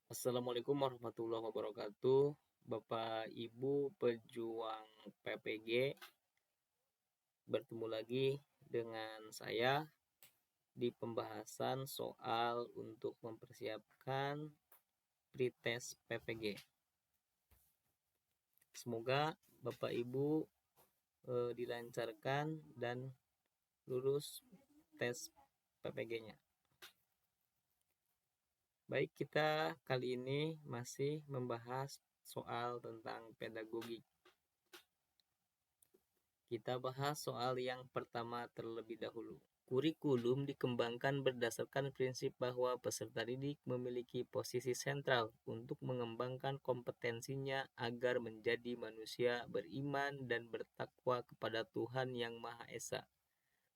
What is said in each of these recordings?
Assalamualaikum warahmatullahi wabarakatuh. Bapak Ibu pejuang PPG, bertemu lagi dengan saya di pembahasan soal untuk mempersiapkan pretest PPG. Semoga Bapak Ibu dilancarkan dan lulus tes PPG-nya. Baik, kita kali ini masih membahas soal tentang pedagogi. Kita bahas soal yang pertama terlebih dahulu. Kurikulum dikembangkan berdasarkan prinsip bahwa peserta didik memiliki posisi sentral untuk mengembangkan kompetensinya agar menjadi manusia beriman dan bertakwa kepada Tuhan Yang Maha Esa,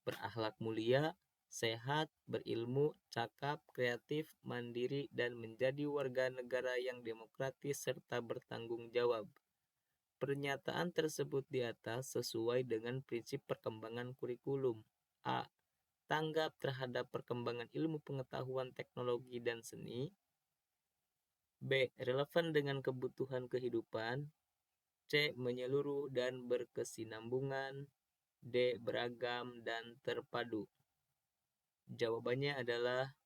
berakhlak mulia, sehat, berilmu, cakap, kreatif, mandiri, dan menjadi warga negara yang demokratis serta bertanggung jawab. Pernyataan tersebut di atas sesuai dengan prinsip perkembangan kurikulum. A. Tanggap terhadap perkembangan ilmu pengetahuan, teknologi, dan seni. B. Relevan dengan kebutuhan kehidupan. C. Menyeluruh dan berkesinambungan. D. Beragam dan terpadu. Jawabannya adalah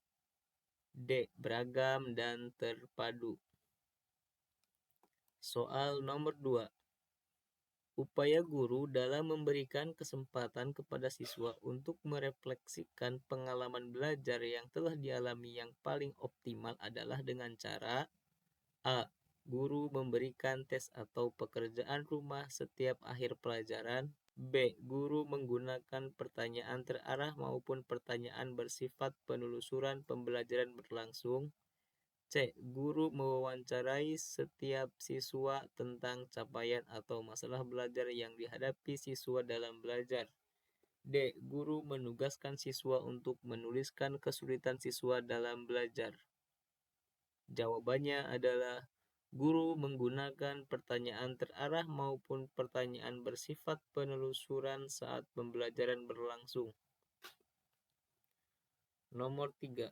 D. Beragam dan terpadu. Soal nomor 2. Upaya guru dalam memberikan kesempatan kepada siswa untuk merefleksikan pengalaman belajar yang telah dialami yang paling optimal adalah dengan cara A. Guru memberikan tes atau pekerjaan rumah setiap akhir pelajaran. B. Guru menggunakan pertanyaan terarah maupun pertanyaan bersifat penelusuran pembelajaran berlangsung. C. Guru mewawancarai setiap siswa tentang capaian atau masalah belajar yang dihadapi siswa dalam belajar. D. Guru menugaskan siswa untuk menuliskan kesulitan siswa dalam belajar. Jawabannya adalah guru menggunakan pertanyaan terarah maupun pertanyaan bersifat penelusuran saat pembelajaran berlangsung. Nomor 3.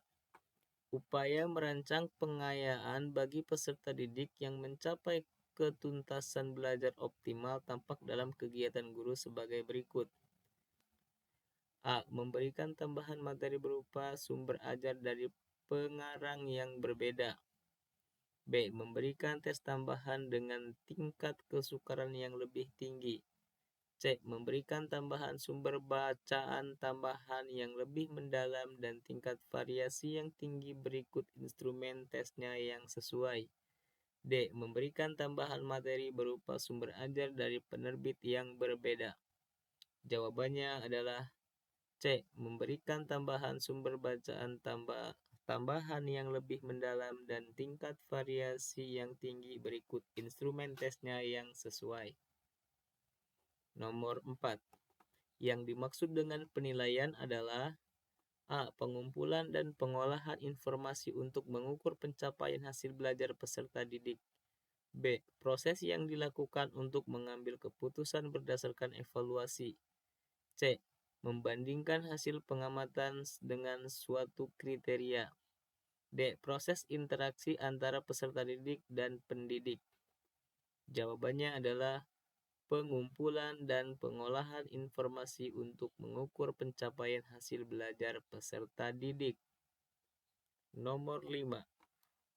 Upaya merancang pengayaan bagi peserta didik yang mencapai ketuntasan belajar optimal tampak dalam kegiatan guru sebagai berikut. A. Memberikan tambahan materi berupa sumber ajar dari pengarang yang berbeda. B. Memberikan tes tambahan dengan tingkat kesukaran yang lebih tinggi. C. Memberikan tambahan sumber bacaan tambahan yang lebih mendalam dan tingkat variasi yang tinggi berikut instrumen tesnya yang sesuai. D. Memberikan tambahan materi berupa sumber ajar dari penerbit yang berbeda. Jawabannya adalah C. Memberikan tambahan sumber bacaan tambahan yang lebih mendalam dan tingkat variasi yang tinggi berikut instrumen tesnya yang sesuai. Nomor 4. Yang dimaksud dengan penilaian adalah A. Pengumpulan dan pengolahan informasi untuk mengukur pencapaian hasil belajar peserta didik. B. Proses yang dilakukan untuk mengambil keputusan berdasarkan evaluasi. C. Membandingkan hasil pengamatan dengan suatu kriteria. D. Proses interaksi antara peserta didik dan pendidik. Jawabannya adalah pengumpulan dan pengolahan informasi untuk mengukur pencapaian hasil belajar peserta didik. Nomor 5.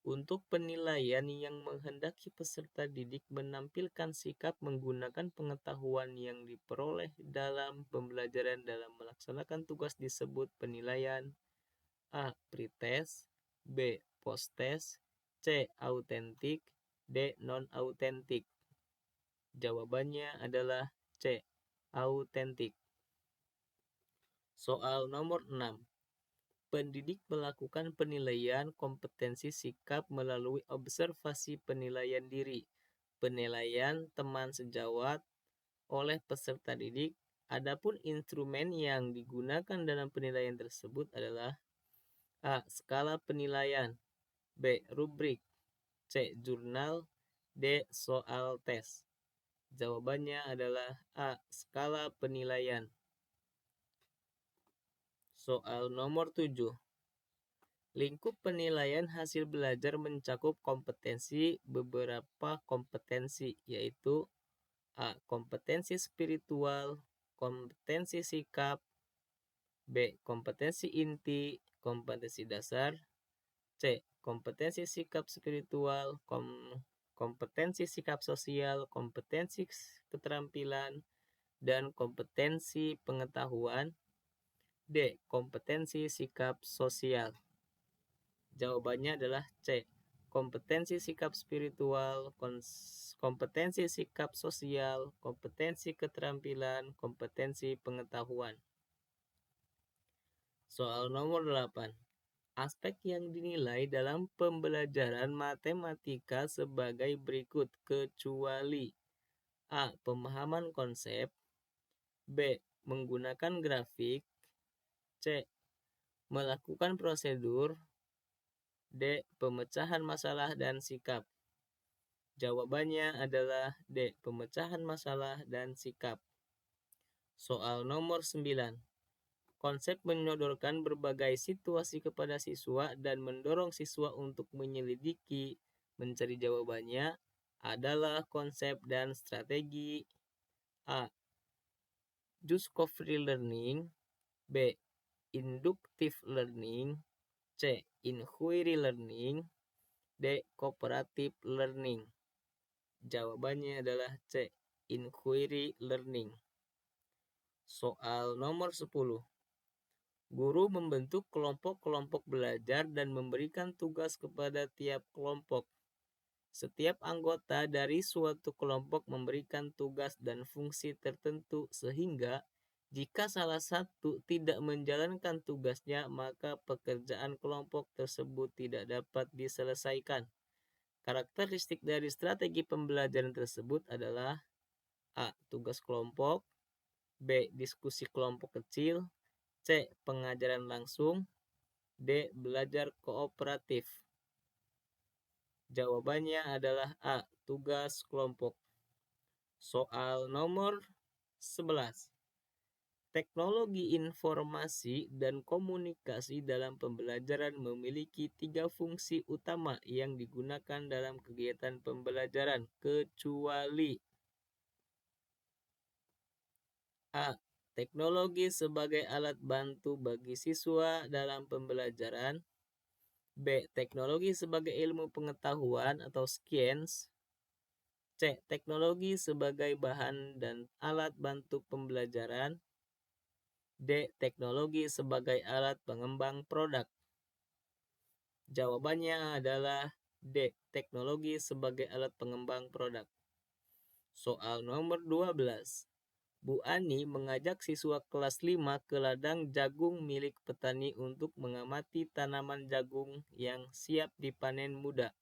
Untuk penilaian yang menghendaki peserta didik menampilkan sikap menggunakan pengetahuan yang diperoleh dalam pembelajaran dalam melaksanakan tugas disebut penilaian. A. Pretest. B. Posttest. C. Autentik. D. Non-autentik. Jawabannya adalah C. Autentik. Soal nomor 6. Pendidik melakukan penilaian kompetensi sikap melalui observasi penilaian diri, penilaian teman sejawat oleh peserta didik. Adapun instrumen yang digunakan dalam penilaian tersebut adalah A. Skala penilaian. B. Rubrik. C. Jurnal. D. Soal tes. Jawabannya adalah A. Skala penilaian. Soal nomor 7. Lingkup penilaian hasil belajar mencakup beberapa kompetensi, yaitu A. Kompetensi spiritual, kompetensi sikap, B. Kompetensi inti, kompetensi dasar, C. Kompetensi sikap spiritual, kompetensi sikap sosial, kompetensi keterampilan, dan kompetensi pengetahuan. D. Kompetensi sikap sosial. Jawabannya adalah C. Kompetensi sikap spiritual, kompetensi sikap sosial, kompetensi keterampilan, kompetensi pengetahuan. Soal nomor 8. Aspek yang dinilai dalam pembelajaran matematika sebagai berikut kecuali A. Pemahaman konsep, B. Menggunakan grafik, C. Melakukan prosedur, D. Pemecahan masalah dan sikap. Jawabannya adalah D. Pemecahan masalah dan sikap. Soal nomor 9. Konsep menyodorkan berbagai situasi kepada siswa dan mendorong siswa untuk menyelidiki, mencari jawabannya adalah konsep dan strategi. A. Discovery learning, B. Inductive learning, C. Inquiry learning, D. Cooperative learning. Jawabannya adalah C. Inquiry learning. Soal nomor 10. Guru membentuk kelompok-kelompok belajar dan memberikan tugas kepada tiap kelompok. Setiap anggota dari suatu kelompok memberikan tugas dan fungsi tertentu sehingga jika salah satu tidak menjalankan tugasnya, maka pekerjaan kelompok tersebut tidak dapat diselesaikan. Karakteristik dari strategi pembelajaran tersebut adalah A. Tugas kelompok, B. Diskusi kelompok kecil, C. Pengajaran langsung, D. Belajar kooperatif. Jawabannya adalah A. Tugas kelompok. Soal nomor 11. Teknologi informasi dan komunikasi dalam pembelajaran memiliki 3 fungsi utama yang digunakan dalam kegiatan pembelajaran kecuali A. Teknologi sebagai alat bantu bagi siswa dalam pembelajaran, B. Teknologi sebagai ilmu pengetahuan atau science, C. Teknologi sebagai bahan dan alat bantu pembelajaran, D. Teknologi sebagai alat pengembang produk. Jawabannya adalah D. Teknologi sebagai alat pengembang produk. Soal nomor 12. Bu Ani mengajak siswa kelas 5 ke ladang jagung milik petani untuk mengamati tanaman jagung yang siap dipanen muda.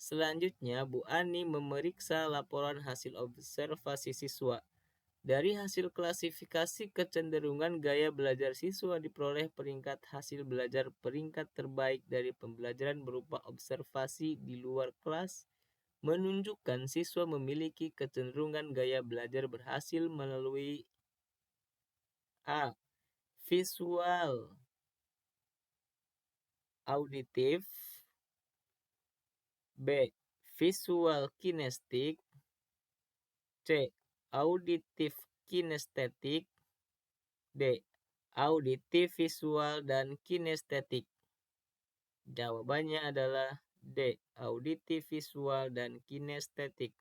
Selanjutnya, Bu Ani memeriksa laporan hasil observasi siswa. Dari hasil klasifikasi kecenderungan gaya belajar siswa diperoleh peringkat hasil belajar peringkat terbaik dari pembelajaran berupa observasi di luar kelas, menunjukkan siswa memiliki kecenderungan gaya belajar berhasil melalui A. Visual auditif, B. Visual kinestik, C. Auditif kinestetik, D. Auditif visual dan kinestetik. Jawabannya adalah D. Auditif visual dan kinestetik.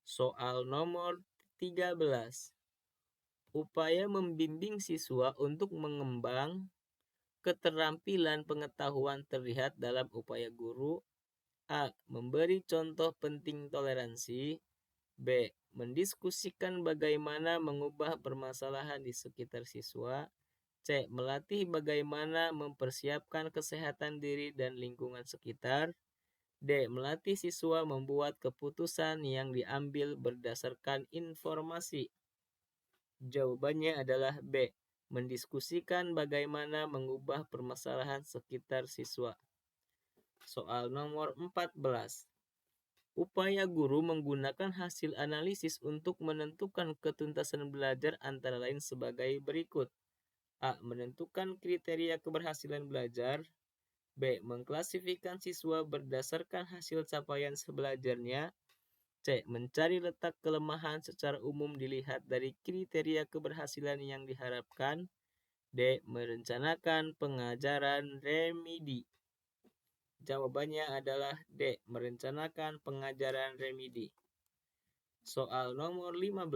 Soal nomor 13. Upaya membimbing siswa untuk mengembang keterampilan pengetahuan terlihat dalam upaya guru. A. Memberi contoh penting toleransi, B. Mendiskusikan bagaimana mengubah permasalahan di sekitar siswa, C. Melatih bagaimana mempersiapkan kesehatan diri dan lingkungan sekitar, D. Melatih siswa membuat keputusan yang diambil berdasarkan informasi. Jawabannya adalah B. Mendiskusikan bagaimana mengubah permasalahan sekitar siswa. Soal nomor 14. Upaya guru menggunakan hasil analisis untuk menentukan ketuntasan belajar antara lain sebagai berikut. A. Menentukan kriteria keberhasilan belajar, B. Mengklasifikasikan siswa berdasarkan hasil capaian belajarnya. C. Mencari letak kelemahan secara umum dilihat dari kriteria keberhasilan yang diharapkan. D. Merencanakan pengajaran remedi. Jawabannya adalah D. Merencanakan pengajaran remedi. Soal nomor 15.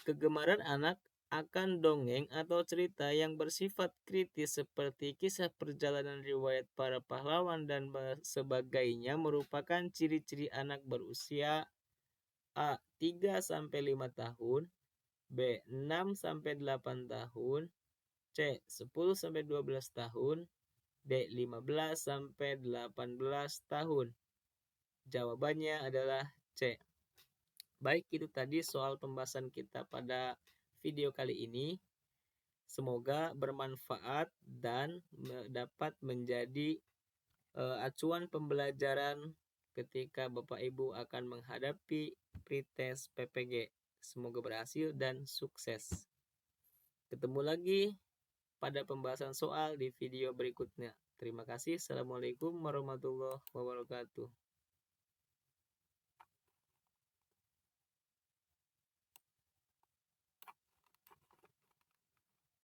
Kegemaran anak akan dongeng atau cerita yang bersifat kritis seperti kisah perjalanan riwayat para pahlawan dan sebagainya merupakan ciri-ciri anak berusia A. 3-5 tahun, B. 6-8 tahun, C. 10-12 tahun, D. 15-18 tahun. Jawabannya adalah C. Baik, itu tadi soal pembahasan kita pada video kali ini. Semoga bermanfaat dan dapat menjadi acuan pembelajaran ketika Bapak Ibu akan menghadapi pretest PPG. Semoga berhasil dan sukses. Ketemu lagi pada pembahasan soal di video berikutnya. Terima kasih. Assalamualaikum warahmatullahi wabarakatuh.